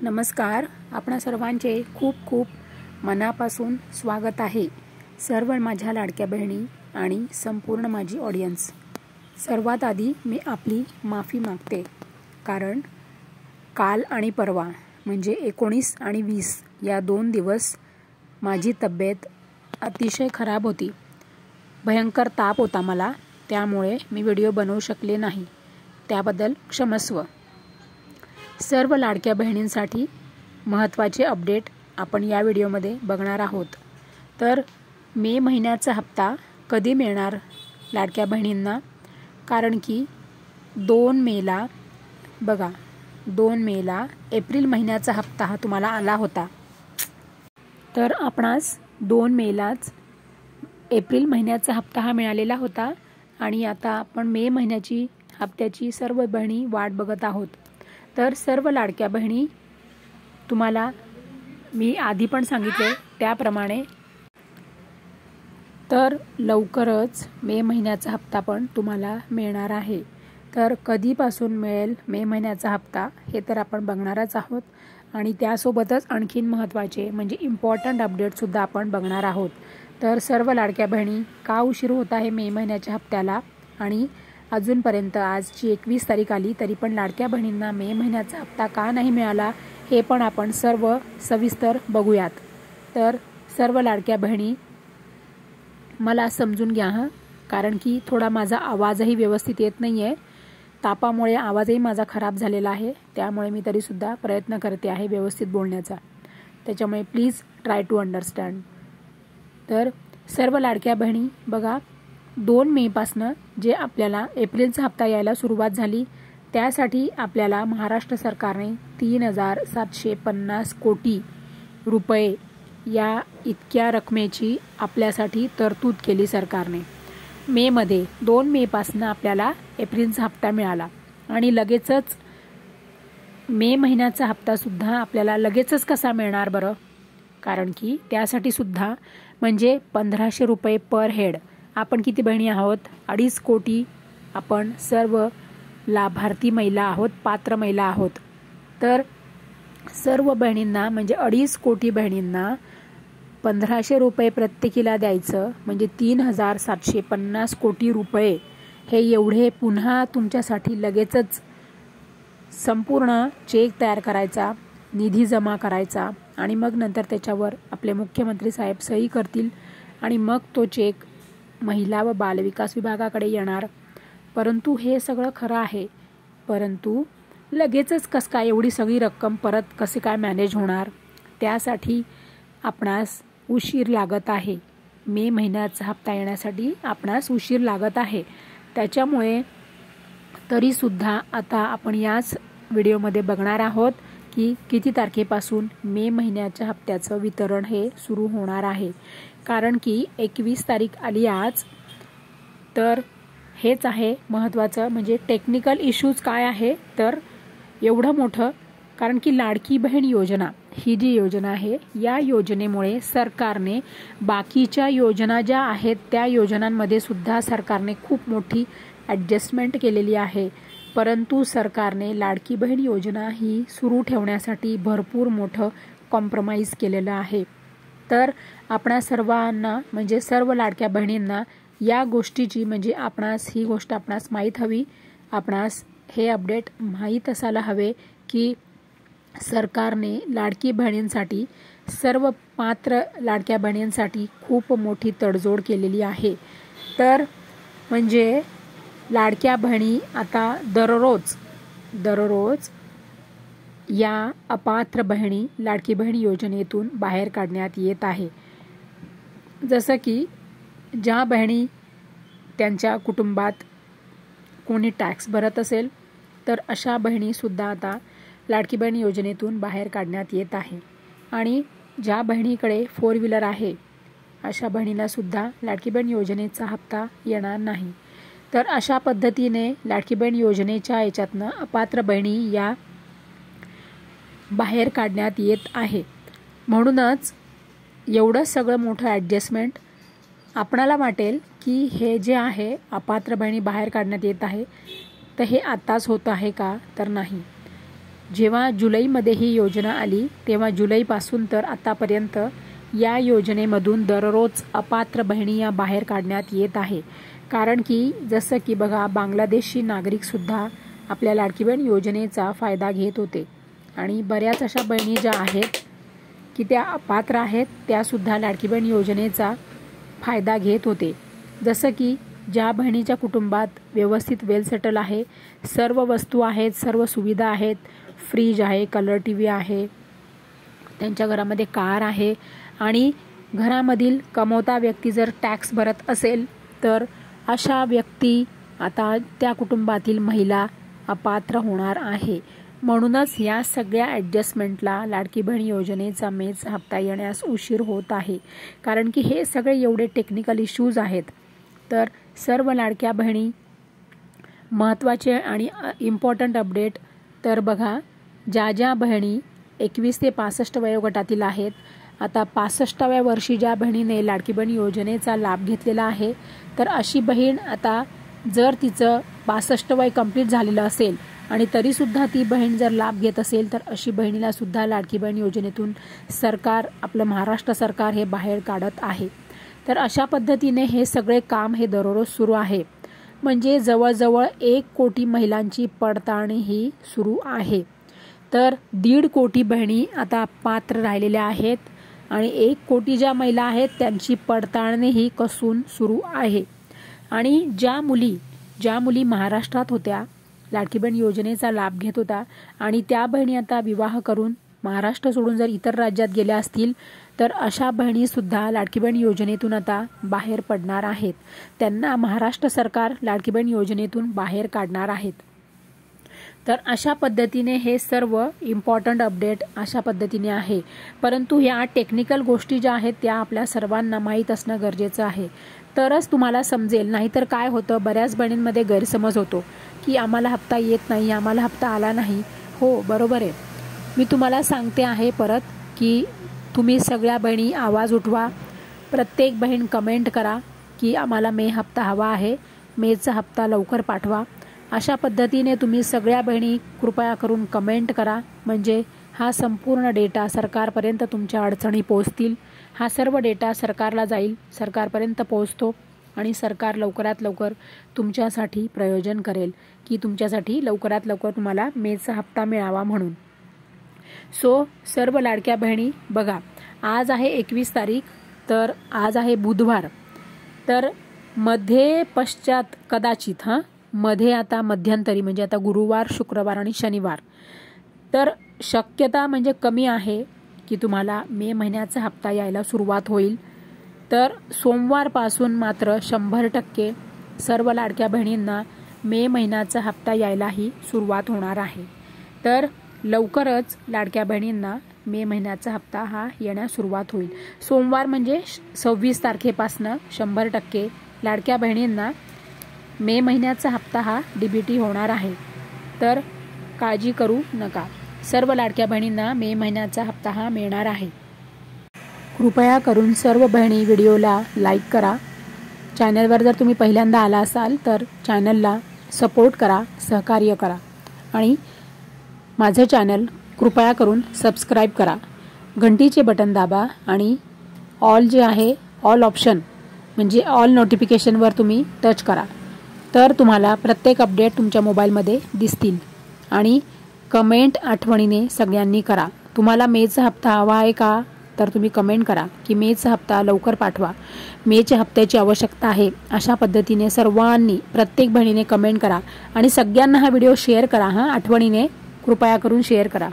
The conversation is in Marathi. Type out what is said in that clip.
नमस्कार. आपणा सर्वांचे खूप खूप मनापासून स्वागत आहे. सर्व माझ्या लाडक्या बहिणी आणि संपूर्ण माझी ऑडियन्स, सर्वात आधी मी आपली माफी मागते, कारण काल आणि परवा म्हणजे 19 आणि 20 या 2 दिवस माझी तब्येत अतिशय खराब होती. भयंकर ताप होता मला, त्यामुळे मी व्हिडिओ बनवू शकले नाही. त्याबद्दल क्षमस्व. सर्व लाडक्या बहिणींसाठी महत्त्वाचे अपडेट आपण या व्हिडिओमध्ये बघणार आहोत. तर मे महिन्याचा हप्ता कधी मिळणार लाडक्या बहिणींना? कारण की 2 मेला बघा, 2 मेला एप्रिल महिन्याचा हप्ता हा तुम्हाला आला होता. तर आपणास 2 मेलाच एप्रिल महिन्याचा हप्ता हा मिळालेला होता आणि आता आपण मे महिन्याची हप्त्याची सर्व बहिणी वाट बघत आहोत. तर सर्व लाडक्या बहिणी, तुम्हाला मी आधी पण सांगितले त्याप्रमाणे, तर लवकरच मे महिन्याचा हप्ता पण तुम्हाला मिळणार आहे. तर कधीपासून मिळेल मे महिन्याचा हप्ता हे तर आपण बघणारच आहोत आणि त्यासोबतच आणखीन महत्त्वाचे म्हणजे इम्पॉर्टंट अपडेटसुद्धा आपण बघणार आहोत. तर सर्व लाडक्या बहिणी, का उशीर होत आहे मे महिन्याच्या हप्त्याला आणि अजूनपर्यंत आजची 21 तारीख आली तरी पण लाडक्या बहिणींना मे महिन्याचा हप्ता का नाही मिळाला हे पण आपण सर्व सविस्तर बघूयात. तर सर्व लाडक्या बहिणी मला समजून घ्या हं, कारण की थोडा माझा आवाजही व्यवस्थित येत नाही आहे. तापामुळे आवाजही माझा खराब झालेला आहे, त्यामुळे मी तरीसुद्धा प्रयत्न करते आहे व्यवस्थित बोलण्याचा. त्याच्यामुळे प्लीज ट्राय टू अंडरस्टँड. तर सर्व लाडक्या बहिणी बघा, 2 मेपासनं जे आपल्याला एप्रिलचा हप्ता यायला सुरुवात झाली, त्यासाठी आपल्याला महाराष्ट्र सरकारने 3,750 कोटी रुपये या इतक्या रकमेची आपल्यासाठी तरतूद केली सरकारने. मेमध्ये 2 मेपासनं आपल्याला एप्रिलचा हप्ता मिळाला आणि लगेचच मे महिन्याचा हप्तासुद्धा आपल्याला लगेचच कसा मिळणार बरं? कारण की त्यासाठी सुद्धा म्हणजे 1,500 रुपये पर हेड. आपण किती बहिणी आहोत? 2.5 कोटी आपण सर्व लाभार्थी महिला आहोत, पात्र महिला आहोत. तर सर्व बहिणींना म्हणजे 2.5 कोटी बहिणींना 1,500 रुपये प्रत्येकीला द्यायचं म्हणजे 3,750 कोटी रुपये. हे एवढे पुन्हा तुमच्यासाठी लगेचच संपूर्ण चेक तयार करायचा, निधी जमा करायचा आणि मग नंतर त्याच्यावर आपले मुख्यमंत्री साहेब सही करतील आणि मग तो चेक महिला व बालविकास विभागाकडे येणार. परंतु हे सगळं खरं आहे, परंतु लगेचच कसं काय एवढी सगळी रक्कम परत कसे काय मॅनेज होणार? त्यासाठी आपणास उशीर लागत आहे. मे महिन्याचा हप्ता येण्यासाठी आपणास उशीर लागत आहे. त्याच्यामुळे तरीसुद्धा आता आपण याच व्हिडिओमध्ये बघणार आहोत की किती तारखेपासून मे महिन्याच्या हप्त्याचं वितरण हे सुरू होणार आहे. कारण की 21 तारीख आली आज. तर हेच आहे महत्त्वाचं, म्हणजे टेक्निकल इश्यूज काय आहे तर एवढं मोठं, कारण की लाडकी बहीण योजना ही जी योजना आहे, या योजनेमुळे सरकारने बाकीच्या योजना ज्या आहेत त्या योजनांमध्ये सुद्धा सरकारने खूप मोठी ॲडजस्टमेंट केलेली आहे. परंतु सरकारने लाडकी बहीण योजना ही सुरू ठेवण्यासाठी भरपूर मोठं कॉम्प्रोमाइज केलेलं आहे. तर आपणा सर्वांना म्हणजे सर्व लाडक्या बहिणींना या गोष्टीची म्हणजे आपणास ही गोष्ट आपणास माहीत हवी, आपणास हे अपडेट माहीत असायला हवे की सरकारने लाडकी बहिणींसाठी, सर्व पात्र लाडक्या बहिणींसाठी खूप मोठी तडजोड केलेली आहे. तर म्हणजे लाडक्या बहिणी आता दररोज या अपात्र बहिणी लाडकी बहीण योजनेतून बाहेर काढण्यात येत आहे. जसं की ज्या बहिणी त्यांच्या कुटुंबात कोणी टॅक्स भरत असेल तर अशा बहिणीसुद्धा आता लाडकी बहीण योजनेतून बाहेर काढण्यात येत आहे. आणि ज्या बहिणीकडे 4 व्हीलर आहे अशा बहिणीलासुद्धा लाडकी बहीण योजनेचा हप्ता येणार नाही. तर अशा पद्धतीने लाडकी बहीण योजनेच्या याच्यातनं अपात्र बहिणी या बाहेर काढण्यात येत आहे. म्हणूनच एवढं सगळं मोठं ॲडजस्टमेंट आपणाला वाटेल की हे जे आहे अपात्र बहिणी बाहेर काढण्यात येत आहे तर हे आत्ताच होत आहे का? तर नाही. जेव्हा जुलैमध्ये ही योजना आली तेव्हा जुलैपासून तर आतापर्यंत या योजनेमधून दररोज अपात्र बहिणी या बाहेर काढण्यात येत आहे। कारण की जसं की बघा, बांगलादेशी नागरिकसुद्धा आपल्या लाडकी बहीण योजनेचा फायदा घेत होते आणि बऱ्याच अशा बहिणी ज्या आहेत की त्या अपात्र आहेत त्यासुद्धा लाडकी बहीण योजनेचा फायदा घेत होते। जसं की ज्या बहिणीच्या कुटुंबात व्यवस्थित वेल सेटल आहे, सर्व वस्तू आहेत, सर्व सुविधा आहेत, फ्रीज आहे, कलर टीव्ही आहे, त्यांच्या घरामध्ये कार आहे आणि घरामधील कमवता व्यक्ती जर टॅक्स भरत असेल तर अशा व्यक्ती आता त्या कुटुंबातील महिला अपात्र होणार आहे। म्हणूनच या सगळ्या ॲडजस्टमेंटला लाडकी बहीण योजनेचा मेचा हप्ता येण्यास उशीर होत आहे। कारण की हे सगळे एवढे टेक्निकल इश्यूज आहेत। तर सर्व लाडक्या बहिणी महत्त्वाचे आणि इम्पॉर्टंट अपडेट तर बघा, ज्या बहिणी 21 ते 65 वयोगटातील आहेत, आता 65व्या वर्षी ज्या बहिणीने लाडकी बहीण योजनेचा लाभ घेतलेला आहे तर अशी बहीण आता जर तिचं 65 वय कंप्लीट झालेलं असेल आणि तरीसुद्धा ती बहीण जर लाभ घेत असेल तर अशी बहिणीला सुद्धा लाडकी बहीण योजनेतून सरकार, आपलं महाराष्ट्र सरकार हे बाहेर काढत आहे। तर अशा पद्धतीने हे सगळे काम हे दररोज सुरू आहे। म्हणजे जवळजवळ 1 कोटी महिलांची पडताळणी ही सुरू आहे। तर 1.5 कोटी बहिणी आता पात्र राहिलेल्या आहेत आणि 1 कोटी ज्या महिला आहेत त्यांची पडताळणी ही कसून सुरू आहे। आणि ज्या मुली महाराष्ट्रात होत्या, लाडकी बहीण योजनेचा लाभ घेत होता आणि त्या बहिणी आता विवाह करून महाराष्ट्र सोडून जर इतर राज्यात गेल्या असतील तर अशा बहिणी सुद्धा लाडकी बहीण योजनेतून आता बाहेर पडणार आहेत। त्यांना महाराष्ट्र सरकार लाडकी बहीण योजनेतून बाहेर काढणार आहेत। तर अशा पद्धतीने हे सर्व इम्पॉर्टंट अपडेट अशा पद्धतीने आहे। परंतु ह्या टेक्निकल गोष्टी ज्या आहेत त्या आपल्या सर्वांना माहीत असणं गरजेचं आहे, तरच तुम्हाला समजेल। नाहीतर काय होतं, बऱ्याच बहिणींमध्ये गैरसमज होतो की आम्हाला हप्ता येत नाही, आम्हाला हप्ता आला नाही। हो, बरोबर आहे। मी तुम्हाला सांगते आहे परत की तुम्ही सगळ्या बहिणी आवाज उठवा, प्रत्येक बहीण कमेंट करा की आम्हाला मे हप्ता हवा आहे, मेचा हप्ता लवकर पाठवा। अशा पद्धतीने तुम्ही सगळ्या बहिणी कृपया करून कमेंट करा, म्हणजे हा संपूर्ण डेटा सरकारपर्यंत तुमच्या अडचणी पोहोचतील। हा सर्व डेटा सरकारला जाईल, सरकारपर्यंत पोहोचतो आणि सरकार लवकरात लवकर तुमच्यासाठी प्रयोजन करेल की तुमच्यासाठी लवकरात लवकर तुम्हाला मेचा हप्ता मिळावा म्हणून। सर्व लाडक्या बहिणी बघा, आज आहे 21 तारीख, तर आज आहे बुधवार, तर मध्ये पश्चात कदाचित मध्ये आता मध्यंतरी म्हणजे आता गुरुवार, शुक्रवार आणि शनिवार, तर शक्यता म्हणजे कमी आहे की तुम्हाला मे महिन्याचा हप्ता यायला सुरुवात होईल। तर सोमवारपासून मात्र 100% सर्व लाडक्या बहिणींना मे महिन्याचा हप्ता यायलाही सुरुवात होणार आहे। तर लवकरच लाडक्या बहिणींना मे महिन्याचा हप्ता हा येण्यास सुरुवात होईल। सोमवार म्हणजे 26 तारखेपासून 100% लाडक्या बहिणींना मे महिन्याचा हप्ता हा DBT होणार आहे। तर काळजी करू नका, सर्व लाडक्या बहिणींना मे महिन्याचा हप्ता हा मिळणार आहे। कृपया करून सर्व बहिणी व्हिडिओला लाईक करा। चॅनलवर जर तुम्ही पहिल्यांदा आला असाल तर चॅनलला सपोर्ट करा, सहकार्य करा आणि माझं चॅनल कृपया करून सबस्क्राईब करा। घंटीचे बटन दाबा आणि ऑल जे आहे, ऑल ऑप्शन म्हणजे ऑल नोटिफिकेशनवर तुम्ही टच करा, तर तुम्हाला प्रत्येक अपडेट तुमच्या मोबाईलमध्ये दिसतील। आणि कमेंट आठवणीने सगळ्यांनी करा। तुम्हाला मेचा हप्ता हवा आहे का, तर तुम्ही कमेंट करा की मेचा हप्ता लवकर पाठवा, मेच्या हप्त्याची आवश्यकता आहे। अशा पद्धतीने सर्वांनी, प्रत्येक बहिणीने कमेंट करा आणि सगळ्यांना हा व्हिडिओ शेअर करा। आठवणीने कृपया करून शेअर करा।